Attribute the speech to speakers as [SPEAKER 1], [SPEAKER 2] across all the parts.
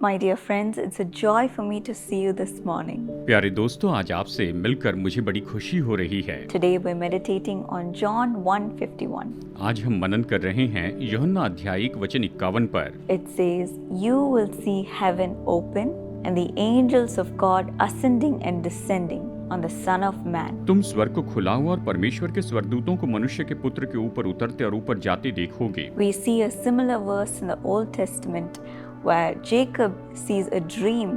[SPEAKER 1] My dear friends, it's a joy for me to see you this morning.
[SPEAKER 2] प्यारे दोस्तों, आज आपसे मिलकर मुझे बड़ी खुशी हो रही है।
[SPEAKER 1] Today we're meditating on John 1:51.
[SPEAKER 2] आज हम मनन कर रहे हैं यूहन्ना अध्याय 1:51 पर।
[SPEAKER 1] It says, "You will see heaven open and the angels of God ascending and descending on the Son of Man."
[SPEAKER 2] तुम स्वर्ग को खुला हुआ और परमेश्वर के स्वर्गदूतों को मनुष्य के पुत्र के ऊपर उतरते और ऊपर जाते देखोगे।
[SPEAKER 1] We see a similar verse in the Old Testament where Jacob sees a dream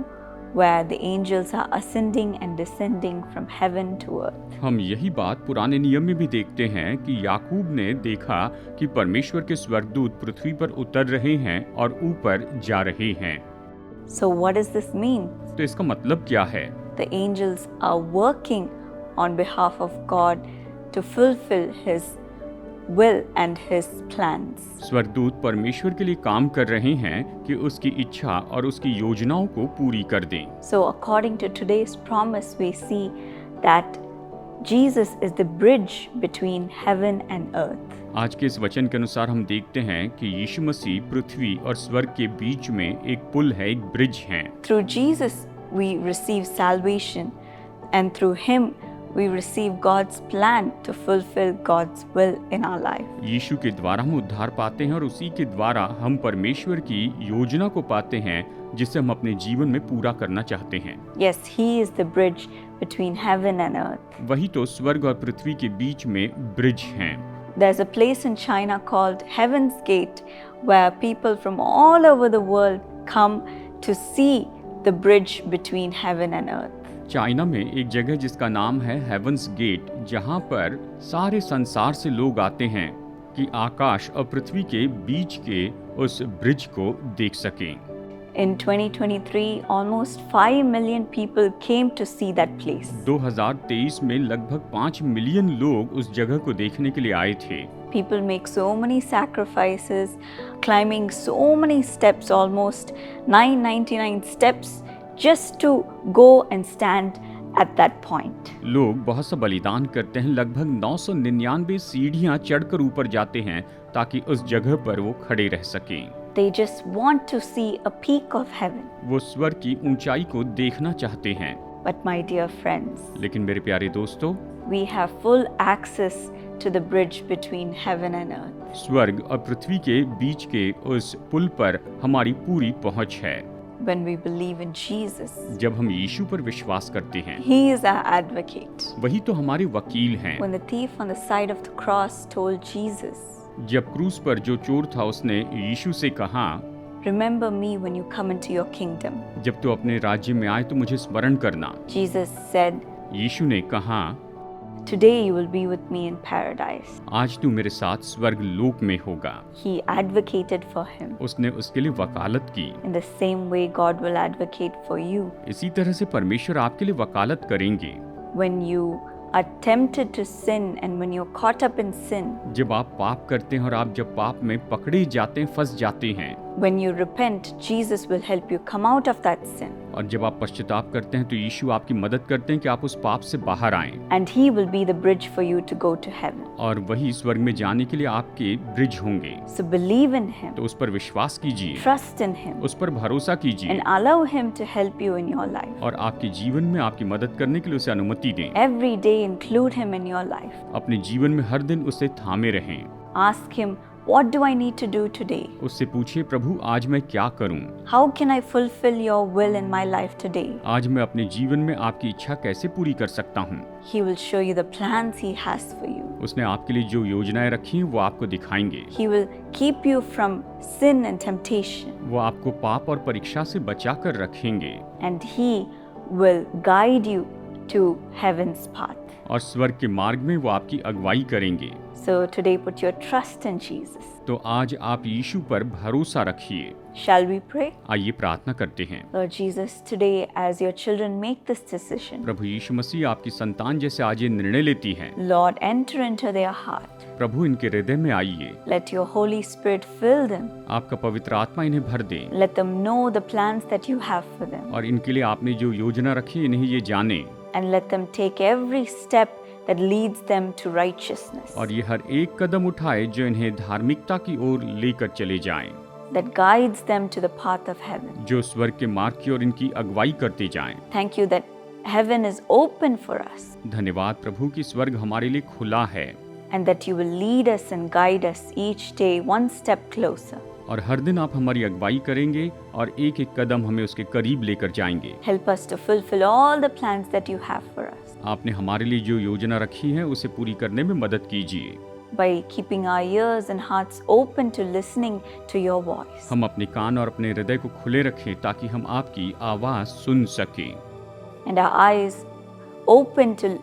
[SPEAKER 1] where the angels are ascending and descending from heaven to earth.
[SPEAKER 2] हम यही बात पुराने नियम में भी देखते हैं कि याकूब ने देखा कि परमेश्वर के स्वर्गदूत पृथ्वी पर उतर रहे हैं और ऊपर जा रहे हैं।
[SPEAKER 1] So what does this mean?
[SPEAKER 2] तो इसका मतलब क्या है?
[SPEAKER 1] The angels are working on behalf of God to fulfill His will and His plans.
[SPEAKER 2] स्वर्गदूत परमेश्वर के लिए काम कर रहे हैं कि उसकी इच्छा और उसकी योजनाओं को पूरी कर दें।
[SPEAKER 1] So according to today's promise, we see that Jesus is the bridge between heaven and earth.
[SPEAKER 2] आज के इस वचन के अनुसार हम देखते हैं कि यीशु मसीह पृथ्वी और स्वर्ग के बीच में एक पुल है, एक ब्रिज है।
[SPEAKER 1] Through Jesus, we receive salvation, and through Him, we receive God's plan to fulfill God's will in our life.
[SPEAKER 2] यीशु के द्वारा हम उद्धार पाते हैं और उसी के द्वारा हम परमेश्वर की योजना को पाते हैं जिसे हम अपने जीवन में पूरा करना चाहते हैं।
[SPEAKER 1] Yes, He is the bridge between heaven and earth.
[SPEAKER 2] वही तो स्वर्ग और पृथ्वी के बीच में ब्रिज हैं।
[SPEAKER 1] There's a place in China called Heaven's Gate where people from all over the world come to see the bridge between heaven and earth.
[SPEAKER 2] China में एक जगह जिसका नाम है हेवंस गेट, जहां पर सारे संसार से लोग आते हैं कि आकाश और पृथ्वी के बीच के उस ब्रिज को देख सकें।
[SPEAKER 1] In 2023, almost 5 million people came to see that place.
[SPEAKER 2] 2023 में लगभग 5 मिलियन लोग उस जगह को देखने के लिए आए थे।
[SPEAKER 1] People make so many sacrifices, climbing so many steps, almost 999 steps, just to go and stand at that point.
[SPEAKER 2] लोग बहुत सा बलिदान करते हैं, लगभग 999 सीढ़ियां चढ़कर ऊपर जाते हैं ताकि उस जगह पर वो खड़े रह सकें।
[SPEAKER 1] They just want to see a peak of heaven.
[SPEAKER 2] वो स्वर्ग की ऊंचाई को देखना चाहते हैं।
[SPEAKER 1] But my dear friends,
[SPEAKER 2] लेकिन मेरे प्यारे दोस्तों,
[SPEAKER 1] we have full access to the bridge between heaven and earth.
[SPEAKER 2] स्वर्ग और पृथ्वी के बीच के उस पुल पर हमारी पूरी पहुंच है।
[SPEAKER 1] When we believe in Jesus,
[SPEAKER 2] जब हम यीशु पर विश्वास करते हैं,
[SPEAKER 1] He is our advocate.
[SPEAKER 2] वही तो हमारे वकील हैं।
[SPEAKER 1] When the thief on the side of the cross told Jesus,
[SPEAKER 2] जब क्रूस पर जो चोर था उसने यीशु से कहा,
[SPEAKER 1] "Remember me when you come into your kingdom."
[SPEAKER 2] जब तू अपने राज्य में आए तो मुझे स्मरण करना।
[SPEAKER 1] Jesus said,
[SPEAKER 2] यीशु ने कहा,
[SPEAKER 1] "Today you will be with me in paradise."
[SPEAKER 2] आज तू मेरे साथ स्वर्ग लोक में होगा।
[SPEAKER 1] He advocated for him.
[SPEAKER 2] उसने उसके लिए वकालत की।
[SPEAKER 1] In the same way, God will advocate for you.
[SPEAKER 2] इसी तरह से परमेश्वर आपके लिए वकालत करेंगे।
[SPEAKER 1] When you are tempted to sin and when you're caught up in sin,
[SPEAKER 2] जब आप पाप करते हैं और आप जब पाप में पकड़े जाते हैं, फंस जाते हैं,
[SPEAKER 1] when you repent, Jesus will help you come out of that sin.
[SPEAKER 2] और जब आप पश्चाताप करते हैं तो यीशु आपकी मदद करते हैं कि आप उस पाप से बाहर आएं।
[SPEAKER 1] And He will be the bridge for you to go to heaven.
[SPEAKER 2] और वही स्वर्ग में जाने के लिए आपके ब्रिज होंगे।
[SPEAKER 1] So believe in Him,
[SPEAKER 2] तो उस पर विश्वास कीजिए,
[SPEAKER 1] trust in Him,
[SPEAKER 2] उस पर भरोसा कीजिए
[SPEAKER 1] and allow Him to help you in your life.
[SPEAKER 2] और आपके जीवन में आपकी मदद करने के लिए उसे अनुमति दें।
[SPEAKER 1] Every day include Him in your life.
[SPEAKER 2] अपने जीवन में हर दिन उसे थामे रहें।
[SPEAKER 1] Ask Him, what do I need to do today?
[SPEAKER 2] उससे पूछिए, प्रभु आज मैं क्या करूं?
[SPEAKER 1] How can I fulfill your will in my life today?
[SPEAKER 2] आज मैं अपने जीवन में आपकी इच्छा कैसे पूरी कर सकता हूं?
[SPEAKER 1] He will show you the plans He has for you.
[SPEAKER 2] उसने आपके लिए जो योजनाएं रखी हैं वो आपको दिखाएंगे।
[SPEAKER 1] He will keep you from sin and temptation.
[SPEAKER 2] वो आपको पाप और परीक्षा से बचा कर रखेंगे
[SPEAKER 1] And He will guide you to heaven's path.
[SPEAKER 2] और स्वर्ग के मार्ग में वो आपकी अगुवाई करेंगे।
[SPEAKER 1] So today put your trust in Jesus.
[SPEAKER 2] तो आज आप यीशु पर भरोसा रखिए।
[SPEAKER 1] Shall we pray?
[SPEAKER 2] आइए प्रार्थना करते हैं।
[SPEAKER 1] Lord Jesus, today as your children make this decision,
[SPEAKER 2] प्रभु यीशु मसीह आपकी संतान जैसे आज ये निर्णय लेती हैं,
[SPEAKER 1] Lord, enter into their heart.
[SPEAKER 2] प्रभु इनके हृदय में आइए।
[SPEAKER 1] Let your Holy Spirit fill them.
[SPEAKER 2] आपका पवित्र आत्मा इन्हें भर दे
[SPEAKER 1] Let them know the plans that you have for them.
[SPEAKER 2] और इनके लिए आपने जो योजना रखी है इन्हें ये जाने
[SPEAKER 1] And let them take every step that leads them to righteousness.
[SPEAKER 2] और ये हर एक कदम उठाए जो इन्हें धार्मिकता की ओर लेकर चले जाएं।
[SPEAKER 1] that guides them to the path of heaven.
[SPEAKER 2] जो स्वर्ग के मार्ग की ओर इनकी अगुवाई करते जाएं।
[SPEAKER 1] Thank you that heaven is open for us
[SPEAKER 2] धन्यवाद प्रभु कि स्वर्ग हमारे लिए खुला है
[SPEAKER 1] and that you will lead us and guide us each day one step closer.
[SPEAKER 2] और हर दिन आप हमारी अगुवाई करेंगे और एक एक कदम हमें उसके करीब लेकर जाएंगे।
[SPEAKER 1] Help us to fulfill all the plans that you have for us
[SPEAKER 2] आपने हमारे लिए जो योजना रखी है उसे पूरी करने में मदद कीजिए।
[SPEAKER 1] by keeping our ears and hearts open to listening to your voice.
[SPEAKER 2] हम अपने कान और अपने हृदय को खुले रखें ताकि हम आपकी आवाज सुन सकें
[SPEAKER 1] And our eyes open to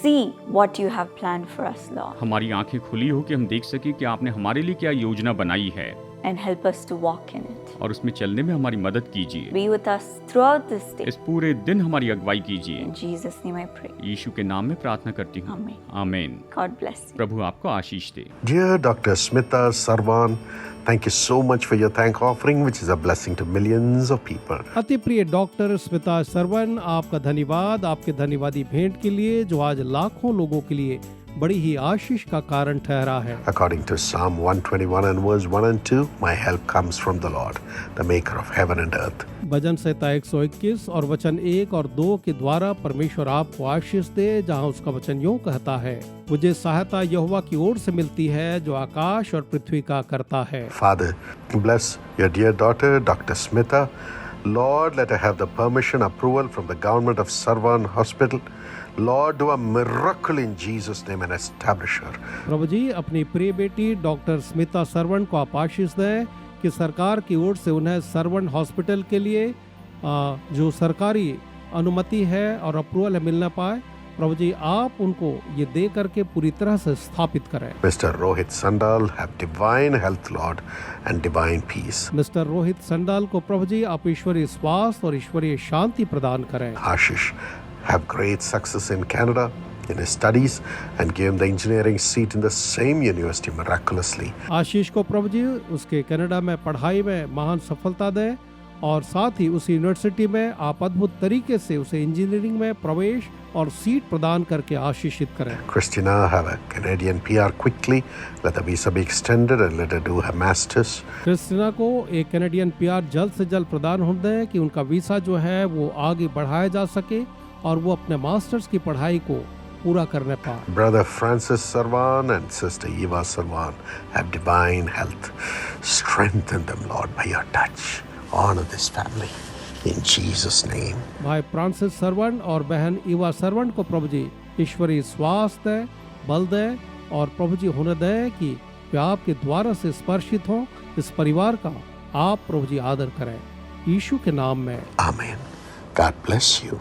[SPEAKER 1] see what you have planned for us, Lord.
[SPEAKER 2] हमारी आंखें खुली हो कि हम देख सकें कि आपने हमारे लिए क्या योजना बनाई है
[SPEAKER 1] And help us to walk in it.
[SPEAKER 2] और उसमें चलने में हमारी मदद कीजिए।
[SPEAKER 1] Be with us throughout this day.
[SPEAKER 2] इस पूरे दिन हमारी अगुवाई कीजिए।
[SPEAKER 1] In Jesus' name I pray.
[SPEAKER 2] यीशु के नाम में प्रार्थना करती हूँ।
[SPEAKER 1] Amen.
[SPEAKER 2] आमीन।
[SPEAKER 1] God bless you.
[SPEAKER 2] प्रभु आपको आशीष दे।
[SPEAKER 3] Dear Dr. Smita Sarwan, thank you so much for your thank offering, which is a blessing to millions of people.
[SPEAKER 4] अति प्रिय डॉक्टर स्मिता सरवन, आपका धन्यवाद आपके धन्यवादी भेंट के लिए जो आज लाखों लोगों के लिए बड़ी ही आशीष का कारण ठहरा है।
[SPEAKER 3] According to Psalm 121 and verse 1 and 2, my help comes from the Lord, the maker of heaven and earth.
[SPEAKER 4] भजन संहिता 121 और वचन 1 और 2 के द्वारा परमेश्वर आपको आशीष दे, जहां उसका वचन यूं कहता है, मुझे सहायता यहोवा की ओर से मिलती है जो आकाश और पृथ्वी का करता है।
[SPEAKER 3] Father, bless your dear daughter, Dr. Smita. Lord, let her have the permission, approval from the government of Sarwan Hospital. Lord, do a miracle in Jesus' name and establish her.
[SPEAKER 4] प्रभु जी, अपनी प्रिय बेटी डॉक्टर स्मिता सरवन को आप आशीष दें कि सरकार की ओर से उन्हें सरवन हॉस्पिटल के लिए जो सरकारी अनुमति है और अप्रूवल है मिलना पाए। प्रभु जी, आप उनको ये दे करके पूरी तरह से स्थापित करें।
[SPEAKER 3] Mr. Rohit Sandal, have divine health, Lord, and divine peace.
[SPEAKER 4] Mister Rohit Sandal को प्रभु जी आप ईश्वरीय स्वास्थ्य और ईश्वरीय शांति प्रदान करें।
[SPEAKER 3] Ashish, have great success in Canada in his studies and give him the engineering seat in the same university miraculously.
[SPEAKER 4] आशीष को प्रभु जी उसके कनाडा में पढ़ाई में महान सफलता दें और साथ ही उस यूनिवर्सिटी में आप अद्भुत तरीके से उसे इंजीनियरिंग में प्रवेश और सीट प्रदान करके आशीषित करें।
[SPEAKER 3] Christina, have a Canadian PR quickly. Let the visa be extended and let her do her masters.
[SPEAKER 4] Christina को एक कैनेडियन पीआर जल्द से जल्द प्रदान हो दें कि उनका वीसा जो है वो आगे बढ़ाया जा सके और वो अपने मास्टर्स की पढ़ाई को पूरा करने पाए।
[SPEAKER 3] Brother Francis Sarwan and Sister Eva Sarwan, have divine health. Strengthen them, Lord, by your touch. Honor this family. In Jesus' name.
[SPEAKER 4] भाई फ्रांसिस सरवन और बहन ईवा सरवन को प्रभु जी ईश्वरीय स्वास्थ्य दे, बल दे और प्रभु जी होने दे कि वे आपके द्वारा से स्पर्शित हों। इस परिवार का आप प्रभु जी आदर करें, यीशु के नाम में।
[SPEAKER 3] Amen. God bless you.